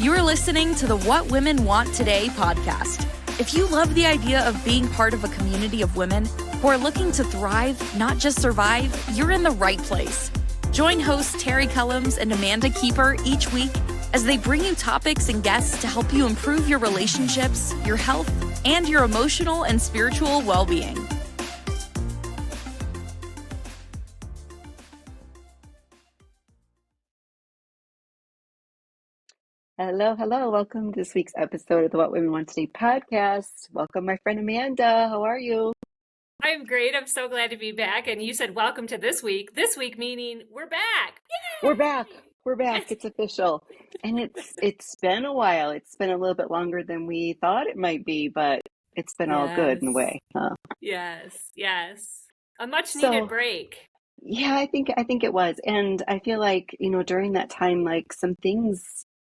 You're listening to the What Women Want Today podcast. If you love the idea of being part of a community of women who are looking to thrive, not just survive, you're in the right place. Join hosts Terry Cullums and Amanda Keeper each week as they bring you topics and guests to help you improve your relationships, your health, and your emotional and spiritual well-being. Hello. Welcome to this week's episode of the What Women Want Today podcast. Welcome, my friend Amanda. How are you? I'm great. I'm so glad to be back. And you said welcome to this week. This week meaning we're back. Yay! We're back. It's official. And it's been a while. It's been a little bit longer than we thought it might be, but it's been all good in a way. Yes. A much needed break. Yeah, I think it was. And I feel like, during that time, like some things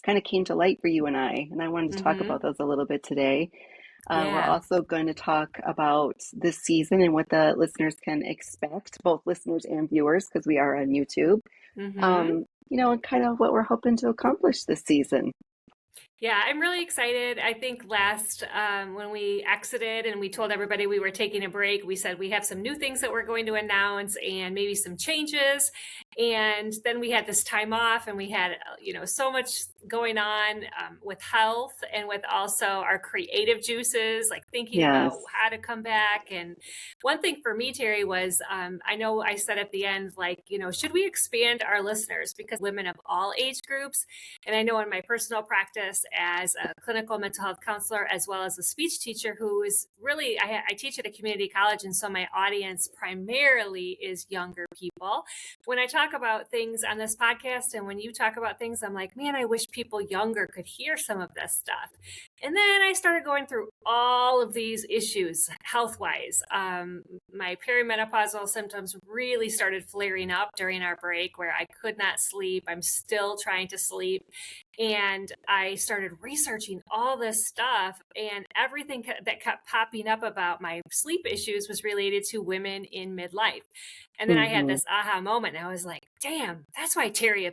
kind of came to light for you and I wanted to talk about those a little bit today. We're also going to talk about this season and what the listeners can expect, both listeners and viewers, because we are on YouTube, and kind of what we're hoping to accomplish this season. Yeah, I'm really excited. I think last, when we exited and we told everybody we were taking a break, we said we have some new things that we're going to announce and maybe some changes. And then we had this time off and we had, so much going on with health and with also our creative juices, like thinking about how to come back. And one thing for me, Terry, was I know I said at the end, like, should we expand our listeners? Because women of all age groups, and I know in my personal practice as a clinical mental health counselor, as well as a speech teacher who is really, I teach at a community college. And so my audience primarily is younger people. When I talk about things on this podcast and when you talk about things, I'm like, man, I wish people younger could hear some of this stuff. And then I started going through all of these issues health-wise. My perimenopausal symptoms really started flaring up during our break where I could not sleep. I'm still trying to sleep. And I started researching all this stuff, and everything that kept popping up about my sleep issues was related to women in midlife. And then I had this aha moment, and I was like, damn, that's why Terry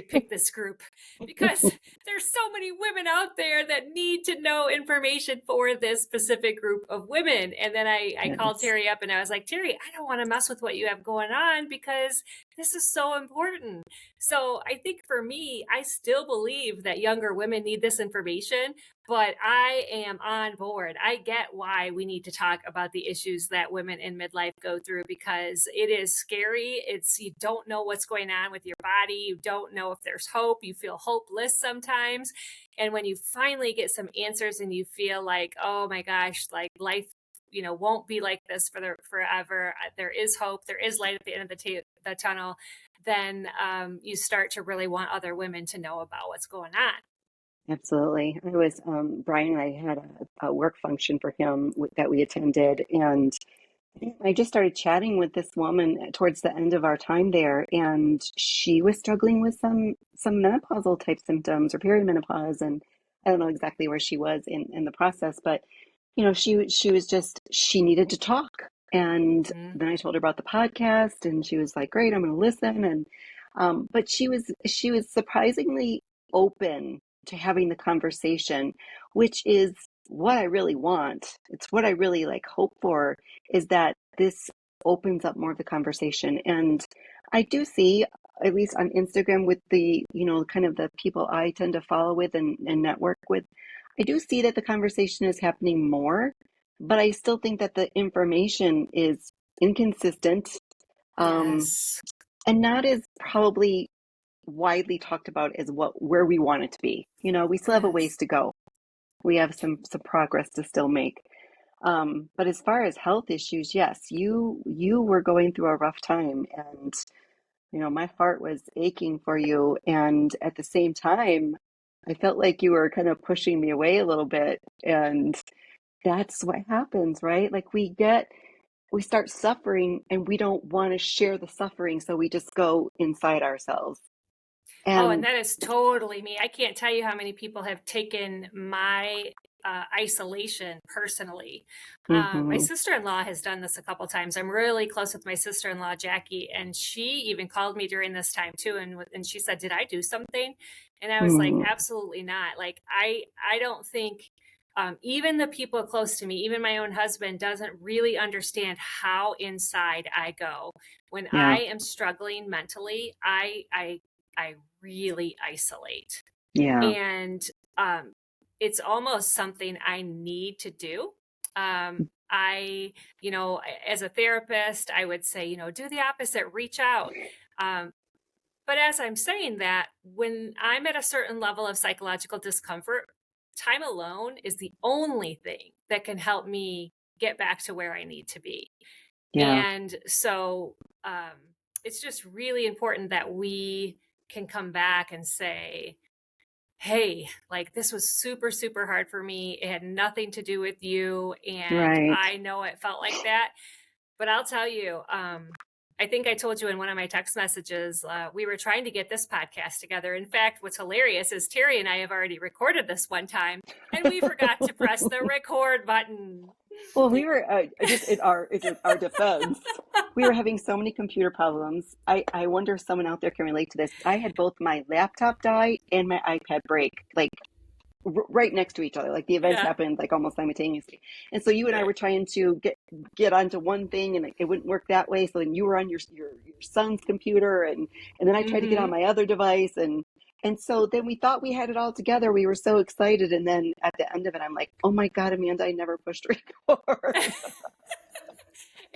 picked this group, because there's so many women out there that need to know information for this specific group of women. And then I called Terry up and I was like, Terry, I don't want to mess with what you have going on because this is so important. So I think for me, I still believe that younger women need this information, but I am on board. I get why we need to talk about the issues that women in midlife go through, because it is scary. You don't know what's going on with your body. You don't know if there's hope. You feel hopeless sometimes. And when you finally get some answers and you feel like, oh my gosh, like life, won't be like this forever. There is hope. There is light at the end of the tunnel. Then you start to really want other women to know about what's going on. Absolutely. I was, Brian and I had a work function for him that we attended, and I just started chatting with this woman towards the end of our time there, and she was struggling with some menopausal type symptoms or perimenopause, and I don't know exactly where she was in the process, but she needed to talk. And then I told her about the podcast, and she was like, great, I'm going to listen. And but she was surprisingly open to having the conversation, which is what I really want. It's what I really hope for, is that this opens up more of the conversation. And I do see, at least on Instagram with the, kind of the people I tend to follow with and network with, I do see that the conversation is happening more, but I still think that the information is inconsistent, and not as probably widely talked about as where we want it to be. We still have a ways to go. We have some progress to still make. But as far as health issues, yes, you were going through a rough time, and my heart was aching for you. And at the same time, I felt like you were kind of pushing me away a little bit. And that's what happens, right? Like we start suffering and we don't want to share the suffering. So we just go inside ourselves. And that is totally me. I can't tell you how many people have taken my isolation personally. My Mm-hmm. sister-in-law has done this a couple times. I'm really close with my sister-in-law, Jackie, and she even called me during this time too. And she said, "Did I do something?" And I was like, Mm-hmm. "Absolutely not." Like, I don't think even the people close to me, even my own husband, doesn't really understand how inside I go when Yeah. I am struggling mentally. I really isolate, Yeah. and um, it's almost something I need to do. I, as a therapist, I would say, do the opposite, reach out. Um, but as I'm saying that, when I'm at a certain level of psychological discomfort, time alone is the only thing that can help me get back to where I need to be. Yeah. And so it's just really important that we can come back and say, hey, like this was super, super hard for me. It had nothing to do with you. And Right. I know it felt like that. But I'll tell you, I think I told you in one of my text messages, we were trying to get this podcast together. In fact, what's hilarious is Terry and I have already recorded this one time, and we forgot to press the record button. Well, we were just in our defense. We were having so many computer problems. I wonder if someone out there can relate to this. I had both my laptop die and my iPad break, like right next to each other. Like the events Yeah, happened like almost simultaneously. And so you and I right. were trying to get onto one thing, and it wouldn't work that way. So then you were on your son's computer, and then I tried to get on Hmm. my other device, and so then we thought we had it all together. We were so excited, and then at the end of it, I'm like, "Oh my God, Amanda, I never pushed record."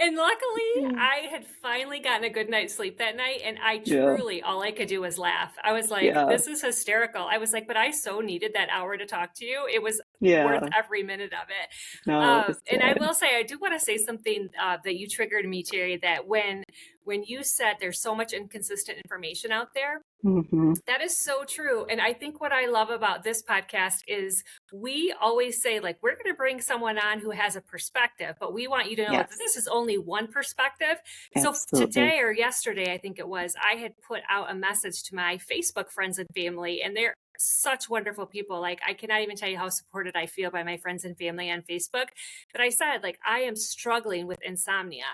And luckily, I had finally gotten a good night's sleep that night. And I Yeah, truly, all I could do was laugh. I was like, yeah, this is hysterical. I was like, but I so needed that hour to talk to you. It was worth yeah. every minute of it. No, it was And I good. will say, I do want to say something that you triggered me, Terry, that when you said there's so much inconsistent information out there, Hmm. that is so true. And I think what I love about this podcast is we always say, like, we're going to bring someone on who has a perspective, but we want you to know that Yes, this is only one perspective. So absolutely. today or yesterday, I think it was, I had put out a message to my Facebook friends and family, and they're such wonderful people. Like, I cannot even tell you how supported I feel by my friends and family on Facebook. But I said, like, I am struggling with insomnia.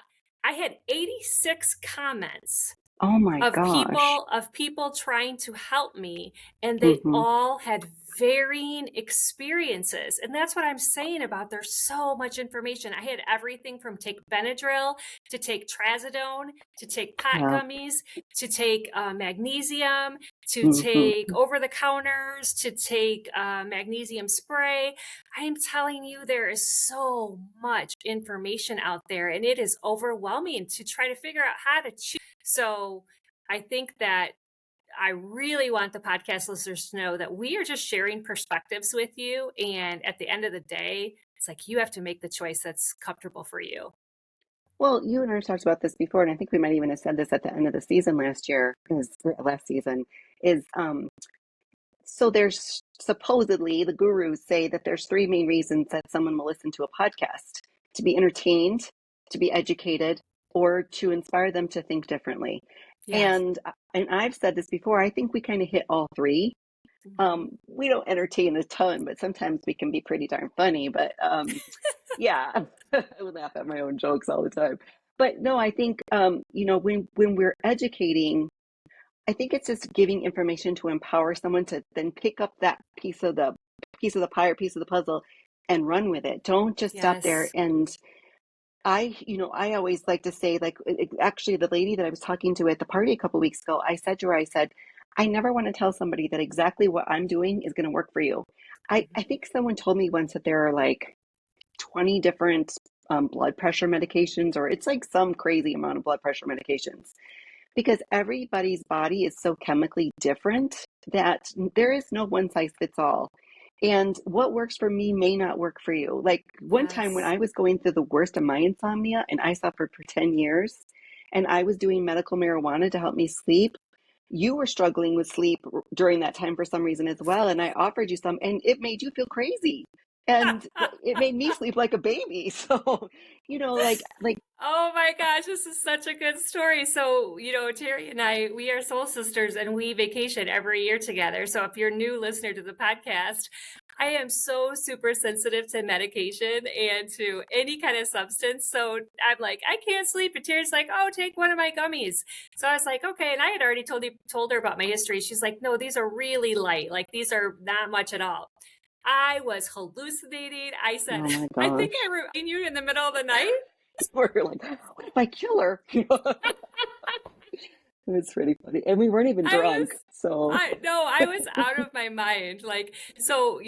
I had 86 comments Oh my gosh. of people trying to help me, and they Hmm. all had varying experiences. And that's what I'm saying about there's so much information. I had everything from take Benadryl to take trazodone to take pot Yeah. gummies to take magnesium to take Hmm. over the counters to take magnesium spray. I am telling you, there is so much information out there, and it is overwhelming to try to figure out how to choose. So I think that I really want the podcast listeners to know that we are just sharing perspectives with you. And at the end of the day, it's like you have to make the choice that's comfortable for you. Well, you and I talked about this before, and I think we might even have said this at the end of the season last year, or last season, is so there's supposedly the gurus say that there's three main reasons that someone will listen to a podcast: to be entertained, to be educated, or to inspire them to think differently. Yes. And I've said this before, I think we kind of hit all three. Hmm. We don't entertain a ton, but sometimes we can be pretty darn funny. But yeah, I would laugh at my own jokes all the time. But no, I think when we're educating, I think it's just giving information to empower someone to then pick up that piece of the pie or piece of the puzzle and run with it. Don't just stop there. Yes. And I always like to say, like, actually, the lady that I was talking to at the party a couple weeks ago, I said to her, I said, I never want to tell somebody that exactly what I'm doing is going to work for you. I Hmm. think someone told me once that there are like 20 different blood pressure medications, or it's like some crazy amount of blood pressure medications, because everybody's body is so chemically different that there is no one size fits all. And what works for me may not work for you. Like one time when Yes. I was going through the worst of my insomnia and I suffered for 10 years and I was doing medical marijuana to help me sleep, you were struggling with sleep during that time for some reason as well. And I offered you some and it made you feel crazy. And it made me sleep like a baby. So, like, Oh my gosh, this is such a good story. So, Terry and I, we are soul sisters and we vacation every year together. So, if you're a new listener to the podcast, I am so super sensitive to medication and to any kind of substance. So I'm like, I can't sleep. And Terry's like, oh, take one of my gummies. So I was like, okay. And I had already told her about my history. She's like, no, these are really light. Like these are not much at all. I was hallucinating. I said, Oh my I think I gosh. routine you in the middle of the night. We're like, what if I kill her? It's pretty funny. And we weren't even I was drunk. So, I was out of my mind. Like, so,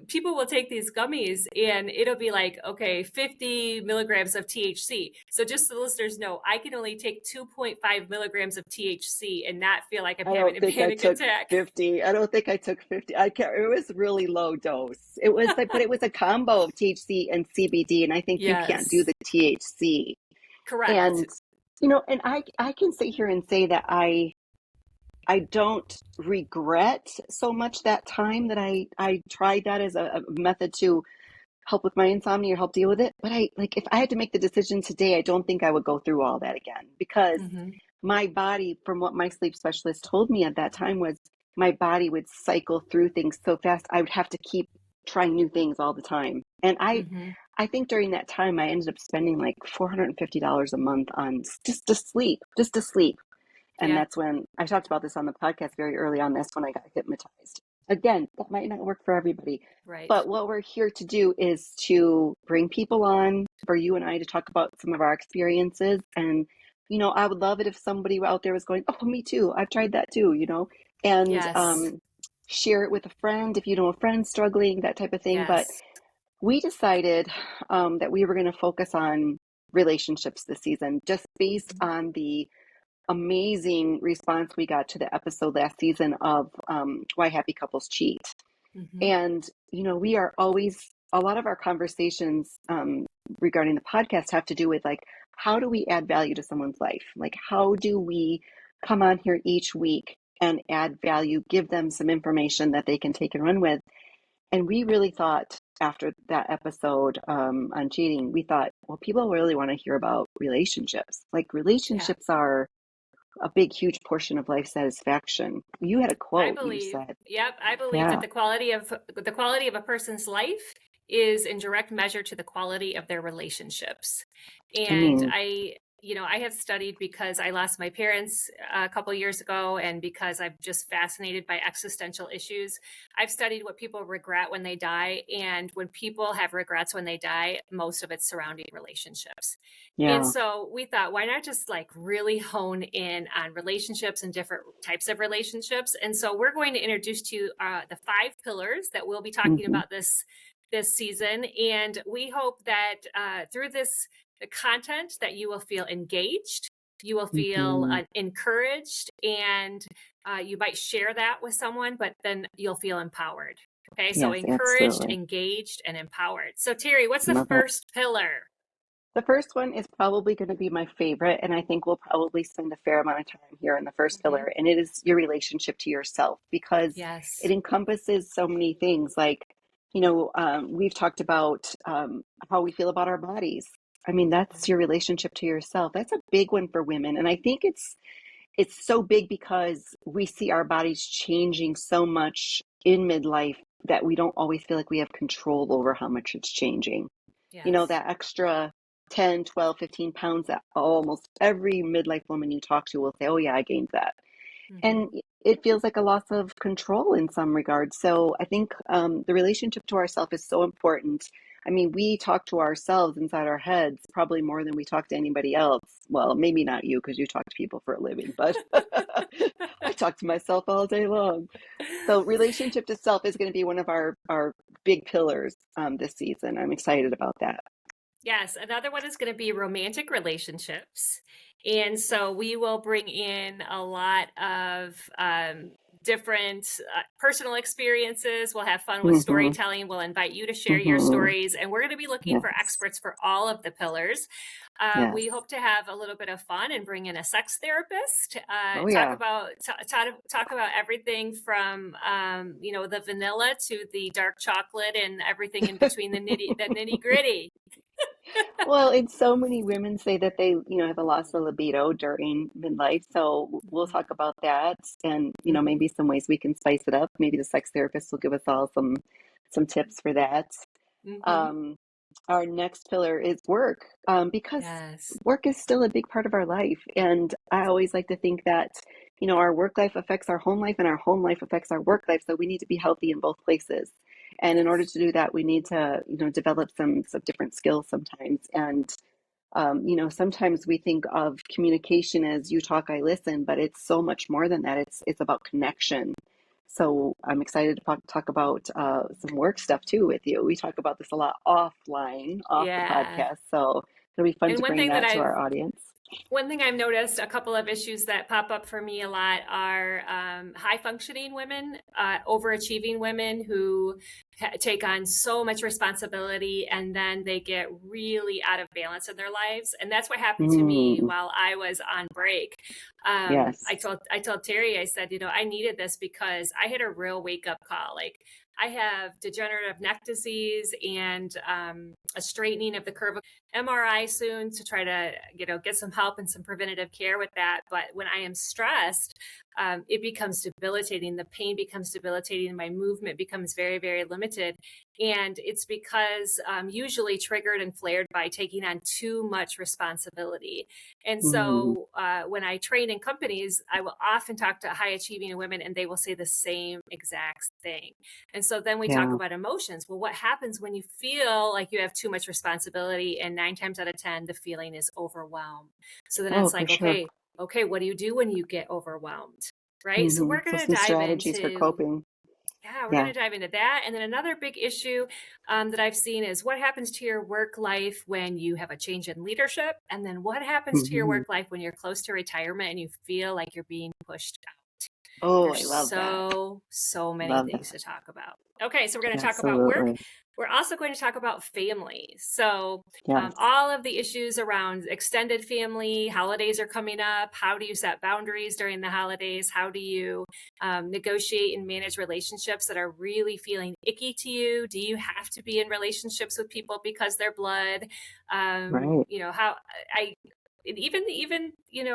people will take these gummies and it'll be like, okay, 50 milligrams of THC. So just so the listeners know, I can only take 2.5 milligrams of THC and not feel like I'm I having don't a think I panic took attack. 50. I don't think I took 50. I can't, it was really low dose. It was like, but it was a combo of THC and CBD. And I think you can't do Yes, the THC. correct. And, and I can sit here and say that I don't regret so much that time that I tried that as a method to help with my insomnia or help deal with it. But if I had to make the decision today, I don't think I would go through all that again because Hmm. my body, from what my sleep specialist told me at that time, was my body would cycle through things so fast. I would have to keep trying new things all the time. And Hmm. I think during that time, I ended up spending like $450 a month on just to sleep. And Yeah, that's when I talked about this on the podcast very early on. That's when I got hypnotized. Again, that might not work for everybody. right. But what we're here to do is to bring people on for you and I to talk about some of our experiences. And, I would love it if somebody out there was going, oh, me too. I've tried that too, and Yes, share it with a friend if you know a friend struggling, that type of thing. But yes. we decided that we were going to focus on relationships this season, just based on the amazing response we got to the episode last season of Why Happy Couples Cheat. Hmm. And, we are always, a lot of our conversations regarding the podcast have to do with like, how do we add value to someone's life? Like, how do we come on here each week and add value, give them some information that they can take and run with? And we really thought after that episode on cheating, we thought, well, people really want to hear about relationships. Like, Yeah. relationships are a big, huge portion of life satisfaction. You had a I quote you believe, said. yep, I believe that Yeah. the quality of a person's life is in direct measure to the quality of their relationships. I And mean, I have studied because I lost my parents a couple years ago, and because I'm just fascinated by existential issues. I've studied what people regret when they die, and when people have regrets when they die, most of it's surrounding relationships. And yeah. so we thought, why not just like really hone in on relationships and different types of relationships? And so we're going to introduce to you the 5 pillars that we'll be talking Hmm. about this season. And we hope that through this the content that you will feel engaged, you will feel Hmm. encouraged, and you might share that with someone, but then you'll feel empowered. Okay, so Yes, encouraged, absolutely. engaged, and empowered. So Terry, what's the Love it. first pillar? The first one is probably going to be my favorite, and I think we'll probably spend a fair amount of time here in the first Hmm. pillar, and it is your relationship to yourself because it Yes. encompasses so many things. Like, we've talked about how we feel about our bodies. I mean, that's your relationship to yourself. That's a big one for women, and I think it's so big because we see our bodies changing so much in midlife that we don't always feel like we have control over how much it's changing. Yes. That extra 10, 12, 15 pounds that almost every midlife woman you talk to will say, oh, yeah, I gained that. Hmm. And it feels like a loss of control in some regards. So I think the relationship to ourselves is so important. I mean, we talk to ourselves inside our heads probably more than we talk to anybody else. Well, maybe not you because you talk to people for a living, but I talk to myself all day long. So relationship to self is going to be one of our big pillars this season. I'm excited about that. Yes, another one is going to be romantic relationships. And so we will bring in a lot of different personal experiences. We'll have fun with Hmm. storytelling. We'll invite you to share your Hmm. stories. And we're going to be looking for Yes. experts for all of the pillars. Yes. We hope to have a little bit of fun and bring in a sex therapist. Oh Talk yeah. about talk about everything from the vanilla to the dark chocolate and everything in between the nitty gritty. Well, and so many women say that they, have a loss of libido during midlife. So we'll Mhm. talk about that and, Mhm. maybe some ways we can spice it up. Maybe the sex therapist will give us all some tips for that. Mm-hmm. Um, our next pillar is work, because Yes. work is still a big part of our life. And I always like to think that, our work life affects our home life and our home life affects our work life. So we need to be healthy in both places. And in order Yes. to do that, we need to, develop some different skills sometimes. And sometimes we think of communication as you talk, I listen, but it's so much more than that. It's about connection. So I'm excited to talk about some work stuff too with you. We talk about this a lot offline, off the Yeah. podcast. So it'll be fun And to bring that to our audience. one thing I've noticed, a couple of issues that pop up for me a lot are high functioning women, overachieving women who take on so much responsibility and then they get really out of balance in their lives. And that's what happened to me Mm, while I was on break. yes. I told Terry, I said, I needed this because I had a real wake up call. Like I have degenerative neck disease and a straightening of the curve. MRI soon to try to get some help and some preventative care with that. But when I am stressed, it becomes debilitating. The pain becomes debilitating. My movement becomes very, very limited. And it's because usually triggered and flared by taking on too much responsibility. And Mm, so when I train in companies, I will often talk to high achieving women and they will say the same exact thing. And so then we talk yeah. about emotions. Well, what happens when you feel like you have too much responsibility? And 9 times out of 10, the feeling is overwhelmed. So then Oh, it's for like, sure. okay, what do you do when you get overwhelmed? Right. So we're So going to some dive strategies for into coping. yeah, we're going Yeah. to dive into that. And then another big issue that I've seen is what happens to your work life when you have a change in leadership? And then what happens to your Hmm. work life when you're close to retirement and you feel like you're being pushed out? Oh, I There's love that. so many Love things that. to talk about. Okay, so we're going to talk about work. Absolutely. We're also going to talk about family. So, Yes. all of the issues around extended family, holidays are coming up. How do you set boundaries during the holidays? How do you negotiate and manage relationships that are really feeling icky to you? Do you have to be in relationships with people because they're blood? Right. How I even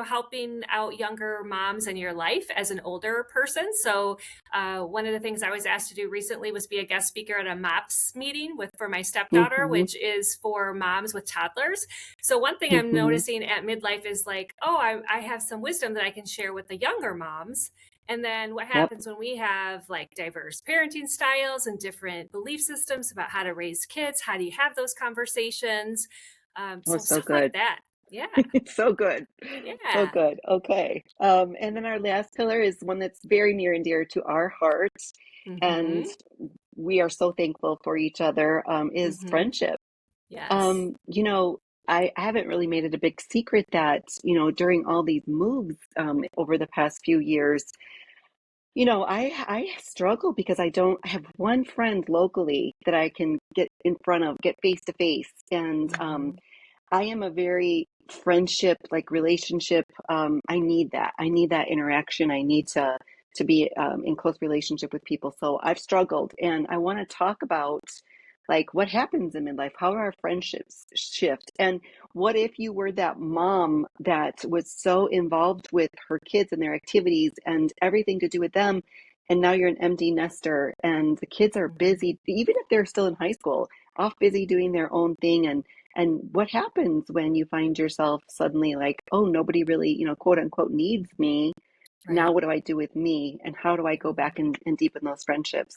helping out younger moms in your life as an older person. So one of the things I was asked to do recently was be a guest speaker at a MOPS meeting for my stepdaughter, Hmm. which is for moms with toddlers. So one thing I'm Hmm. noticing at midlife is like, oh, I have some wisdom that I can share with the younger moms. And then what Yep. happens when we have like diverse parenting styles and different belief systems about how to raise kids? How do you have those conversations? Oh, So so stuff like good. that. Yeah. So good. So Yeah. good. Okay. And then our last pillar is one that's very near and dear to our hearts. And Mm-hmm. we are so thankful for each other, is Mm-hmm. friendship. Yes. Um, you know, I haven't really made it a big secret that, during all these moves, over the past few years, I struggle because I have one friend locally that I can get in front of, get face to face. And Mm-hmm. I am a very friendship, like relationship. I need that. I need that interaction. I need to be in close relationship with people. So I've struggled, and I want to talk about like what happens in midlife. How our friendships shift, and what if you were that mom that was so involved with her kids and their activities and everything to do with them, and now you're an empty nester, and the kids are Mm-hmm. busy, even if they're still in high school, off busy doing their own thing, and what happens when you find yourself suddenly like, oh, nobody really, quote unquote, needs me. Now, Right. what do I do with me? And how do I go back Mm-hmm. and deepen those friendships?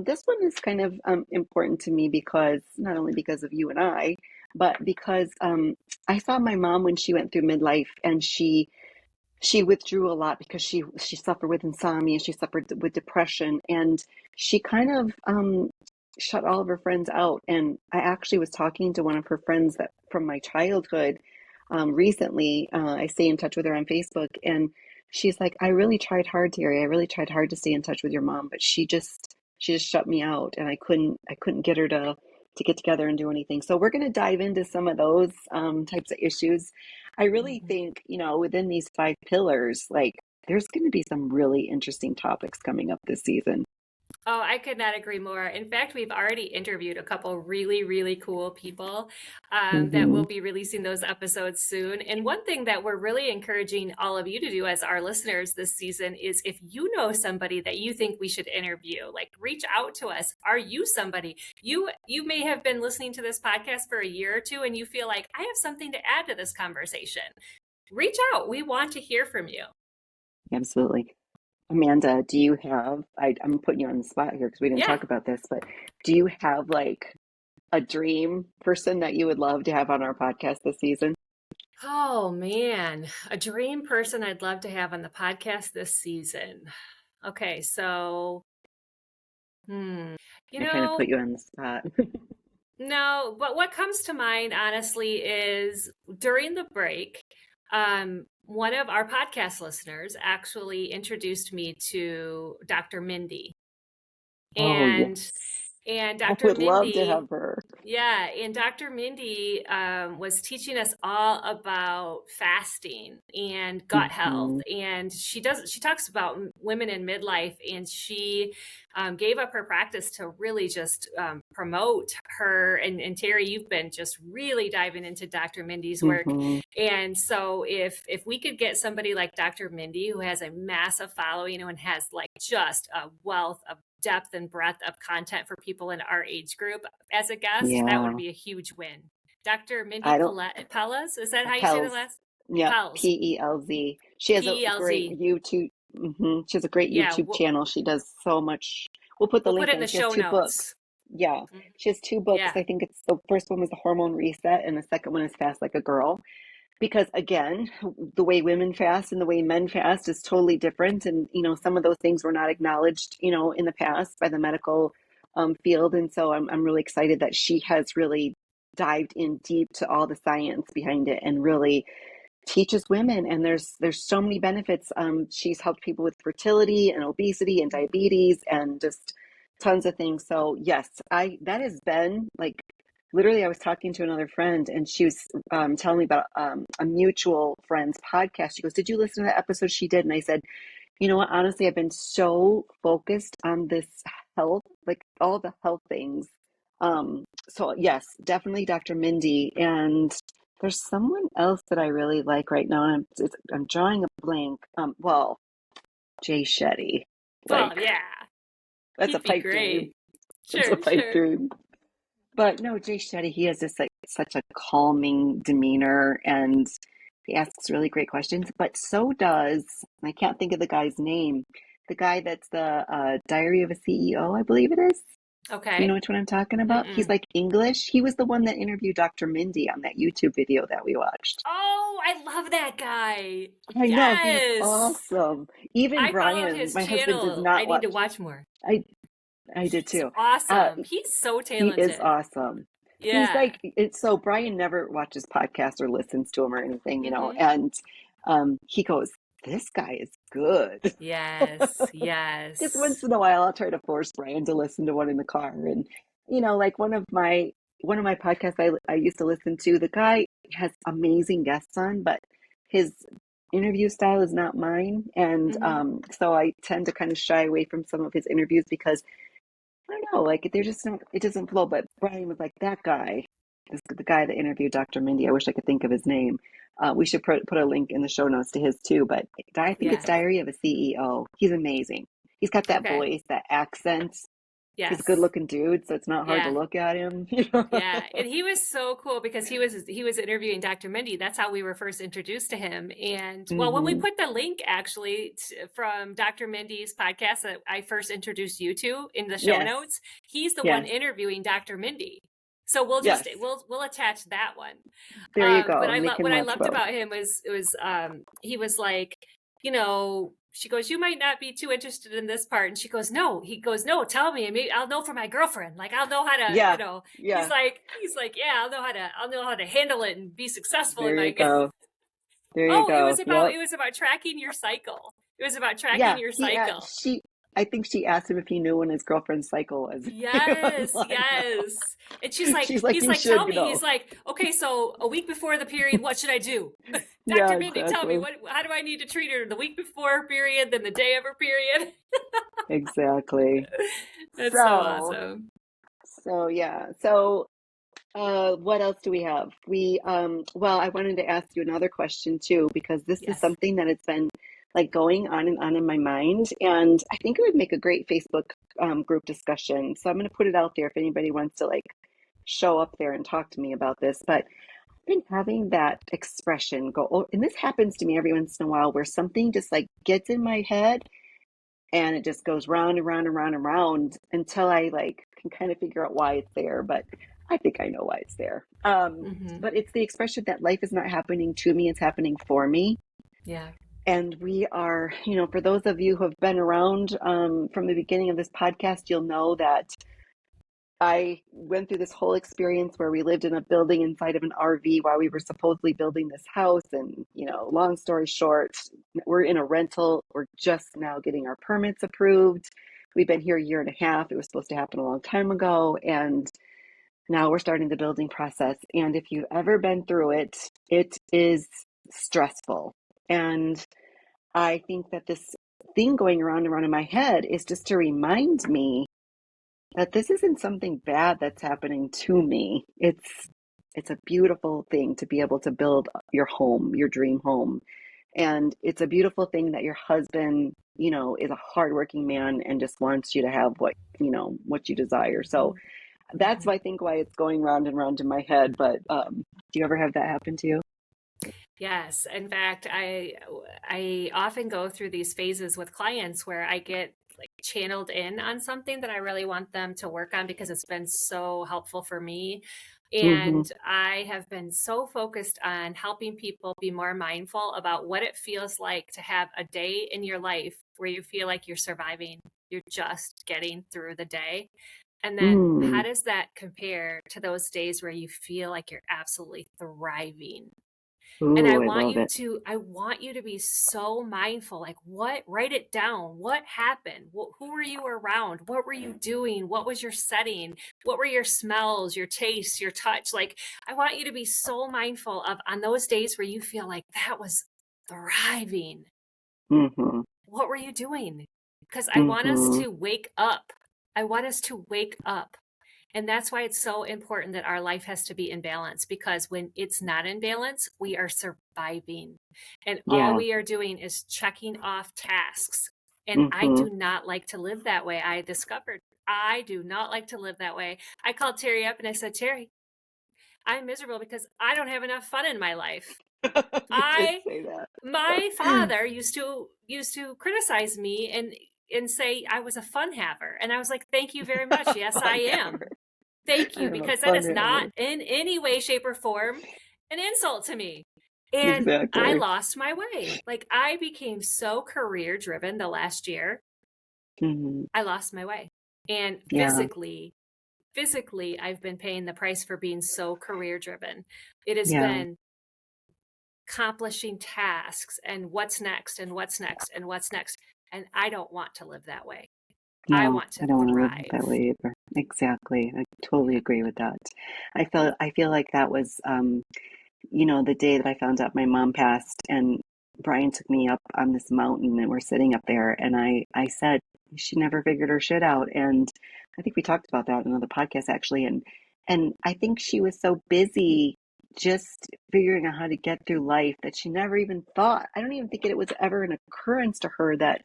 This one is kind of important to me because not only because of you and I, but because I saw my mom when she went through midlife, and she withdrew a lot because she suffered with insomnia, she suffered with depression, and she kind of shut all of her friends out. And I actually was talking to one of her friends that from my childhood recently. I stay in touch with her on Facebook, and she's like, I really tried hard, Terry. I really tried hard to stay in touch with your mom, but she just shut me out, and I couldn't get her to get together and do anything. So we're going to dive into some of those types of issues. I really Mm-hmm. think, within these 5 pillars, like there's going to be some really interesting topics coming up this season. Oh, I could not agree more. In fact, we've already interviewed a couple really, really cool people that Hmm. will be releasing those episodes soon. And one thing that we're really encouraging all of you to do as our listeners this season is if you know somebody that you think we should interview, like reach out to us. Are you somebody? You may have been listening to this podcast for a year or two and you feel like I have something to add to this conversation. Reach out. We want to hear from you. Absolutely. Amanda, do you have, I'm putting you on the spot here because we didn't Yeah. talk about this, but do you have like a dream person that you would love to have on our podcast this season? Oh man, a dream person I'd love to have on the podcast this season. Okay, so, hmm, you I kind of know, put you on the spot. no, but what comes to mind honestly is during the break, one of our podcast listeners actually introduced me to Dr. Mindy. Oh, And yes. and I Dr. would love to Mindy have her. Yeah, and Dr. Mindy was teaching us all about fasting and gut health, Hmm. and she talks about women in midlife, and she gave up her practice to really just promote her. And Terry, you've been just really diving into Dr. Mindy's work, Hmm. and so if we could get somebody like Dr. Mindy, who has a massive following and has like just a wealth of depth and breadth of content for people in our age group as a guest, that would Yeah. be a huge win. Dr. Mindy I don't, Pelez, is that how you say the Pels. last? Yeah. Pels, Pelz. She has a great Pelz. YouTube. She has a great Yeah, YouTube channel. She does so much. We'll put the we'll put link it in in. the She has show two books. notes. Yeah. Mhm. She has two books. Yeah. I think it's the first one was the Hormone Reset, and the second one is Fast Like a Girl. Because again, the way women fast and the way men fast is totally different. And, some of those things were not acknowledged, in the past by the medical field. And so I'm really excited that she has really dived in deep to all the science behind it and really teaches women. And there's so many benefits. She's helped people with fertility and obesity and diabetes and just tons of things. So yes, that has been like, literally, I was talking to another friend and she was telling me about a mutual friend's podcast. She goes, "Did you listen to the episode she did?" And I said, "You know what? Honestly, I've been so focused on this health, like all the health things." So yes, definitely Dr. Mindy. And there's someone else that I really like right now. And I'm drawing a blank. Well, Jay Shetty. Well, Like, yeah, that's a he'd be pipe dream. great. That's a Sure, pipe sure. dream. But no, Jay Shetty, he has this like such a calming demeanor and he asks really great questions. But so does, I can't think of the guy's name, the guy that's the Diary of a CEO, I believe it is. Do you know Okay. which one I'm talking about? He's Mm-mm. like English. He was the one that interviewed Dr. Mindy on that YouTube video that we watched. Oh, I love that guy. I know, he's Yes. awesome. Even I followed Brian, his my husband, does channel. I not need to watch. watch more. I I did He's too. Uh, awesome. He's so he is talented. awesome. He's Yeah. like, it's so Brian never watches podcasts or listens to them or anything, Hmm. and he goes, "This guy is good." Yes. Just Yes. once in a while, I'll try to force Brian to listen to one in the car, and like one of my podcasts I used to listen to. The guy has amazing guests on, but his interview style is not mine, and Hmm. so I tend to kind of shy away from some of his interviews because I don't know, like they're just not, it doesn't flow. But Brian was like, that guy, the guy that interviewed Dr. Mindy. I wish I could think of his name. We should put a link in the show notes to his too. But I think it's Yeah. Diary of a CEO. He's amazing. He's got that Okay. voice, that accent. He's a good Yes. looking dude, so it's not hard to Yeah. look at him. Yeah, and he was so cool because he was interviewing Dr. Mindy. That's how we were first introduced to him. And well, when we Hmm. put the link actually from Dr. Mindy's podcast that I first introduced you to in the show Yes, notes, he's the one yes, interviewing Dr. Mindy. So we'll just yes. we'll attach that one. There you But go, and we can what I watch loved both. about him was it was he was like, she goes, "You might not be too interested in this part." And she goes, "No." He goes, "No, tell me. Maybe I'll know for my girlfriend. Like I'll know how to, Yeah, he's yeah. like, "Yeah, I'll know how to handle it and be successful in There my." you go. There you Oh, go. Yep. it was about tracking your cycle. It was about tracking Yeah, your he cycle. she I think she asked him if he knew when his girlfriend's cycle was. He was Yes, like, no. yes. And she's like, She's like, you should, "Tell me." He's like, "Okay, so a week before the period, what should I do?" Yeah, Dr. Mindy, tell me exactly. how do I need to treat her the week before period, then the day of her period? Exactly. That's so So, awesome. so yeah. So, what else do we have? Well, I wanted to ask you another question too, because this is Yes. something that has been like going on and on in my mind, and I think it would make a great Facebook group discussion. So I'm going to put it out there if anybody wants to like show up there and talk to me about this. But I've been having that expression go, oh, and this happens to me every once in a while, where something just like gets in my head and it just goes round and round and round and round until I like can kind of figure out why it's there. But I think I know why it's there. Hmm. But it's the expression that life is not happening to me, it's happening for me. Yeah. And we are, for those of you who have been around from the beginning of this podcast, you'll know that I went through this whole experience where we lived in a building inside of an RV while we were supposedly building this house. And, long story short, we're in a rental. We're just now getting our permits approved. We've been here a year and a half. It was supposed to happen a long time ago. And now we're starting the building process. And if you've ever been through it, it is stressful. And I think that this thing going around and around in my head is just to remind me that this isn't something bad that's happening to me. It's a beautiful thing to be able to build your home, your dream home. And it's a beautiful thing that your husband, is a hardworking man and just wants you to have what you desire. So that's Hmm. why I think why it's going round and round in my head. But do you ever have that happen to you? Yes. In fact, I often go through these phases with clients where I get like channeled in on something that I really want them to work on because it's been so helpful for me. Mm-hmm. And I have been so focused on helping people be more mindful about what it feels like to have a day in your life where you feel like you're surviving. You're just getting through the day. And then how Mm. does that compare to those days where you feel like you're absolutely thriving? And Ooh, I love it. I want you to be so mindful, like write it down. What happened? Who were you around? What were you doing? What was your setting? What were your smells, your tastes, your touch? Like, I want you to be so mindful of on those days where you feel like that was thriving. Mm-hmm. What were you doing? Because I want us Mm-hmm. to wake up. I want us to wake up. And that's why it's so important that our life has to be in balance, because when it's not in balance, we are surviving. And all Yeah. we are doing is checking off tasks. And I Mm-hmm. do not like to live that way. I discovered I do not like to live that way. I called Terry up and I said, Terry, I'm miserable because I don't have enough fun in my life. You did I say that. My father used to criticize me and say I was a fun haver. And I was like, thank you very much. Yes, I Fun am. hammer. Thank you, I'm a because that fun is not hammer. in any way, shape, or form an insult to me. And I Exactly. lost my way. Like, I became so career driven the last year, Hmm. I lost my way. And Yeah. physically, I've been paying the price for being so career driven. It has Yeah. been accomplishing tasks and what's next and what's next and what's next. And I don't want to live that way. I No, want to I don't want to live that thrive. way either. Exactly. I totally Yeah. agree with that. I feel like that was the day that I found out my mom passed and Brian took me up on this mountain and we're sitting up there and I said she never figured her shit out. And I think we talked about that in another podcast actually. And I think she was so busy just figuring out how to get through life that she never even thought. I don't even think it was ever an occurrence to her that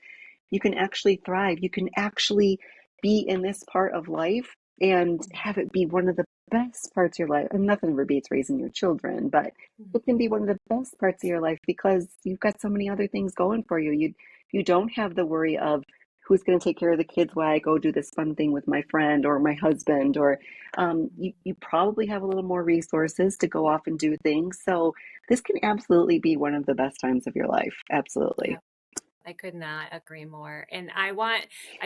you can actually thrive. You can actually be in this part of life and have it be one of the best parts of your life. And nothing ever beats raising your children, but it can be one of the best parts of your life because you've got so many other things going for you. You don't have the worry of who's going to take care of the kids while I go do this fun thing with my friend or my husband, or you probably have a little more resources to go off and do things. So this can absolutely be one of the best times of your life. Yeah. Absolutely. I could not agree more. And I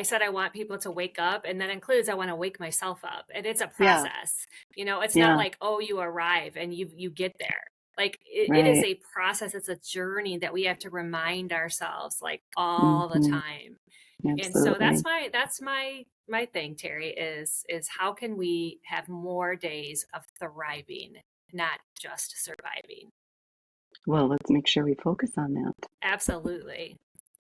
said I want people to wake up, and that includes I want to wake myself up. And it's a Yeah. process. It's not Yeah. like, oh, you arrive and you get there. Like it is Right. a process, it's a journey that we have to remind ourselves like all the Hmm. time. And so Absolutely. that's my thing, Terry, is how can we have more days of thriving, not just surviving? Well, let's make sure we focus on that. Absolutely.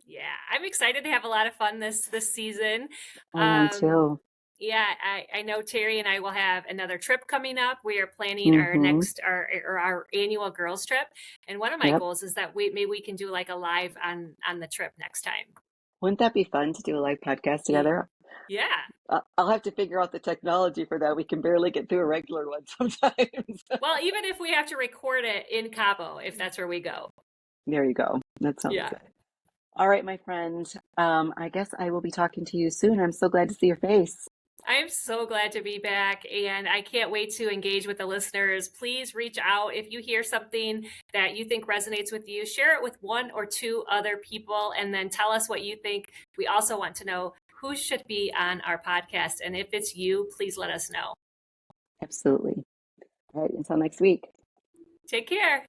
Yeah, I'm excited to have a lot of fun this season. I am Um, too. Yeah, I know Terry and I will have another trip coming up. We are planning our Mm-hmm. next our annual girls trip, and one of my Yep. goals is that we can do like a live on the trip next time. Wouldn't that be fun to do a live podcast Y- together? Yeah. I'll have to figure out the technology for that. We can barely get through a regular one sometimes. Well, even if we have to record it in Cabo, if that's where we go. There you go. That sounds Yeah. good. All right, my friend. I guess I will be talking to you soon. I'm so glad to see your face. I am so glad to be back, and I can't wait to engage with the listeners. Please reach out if you hear something that you think resonates with you. Share it with one or two other people, and then tell us what you think. We also want to know who should be on our podcast, and if it's you, please let us know. Absolutely. All right, until next week. Take care.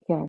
Yeah.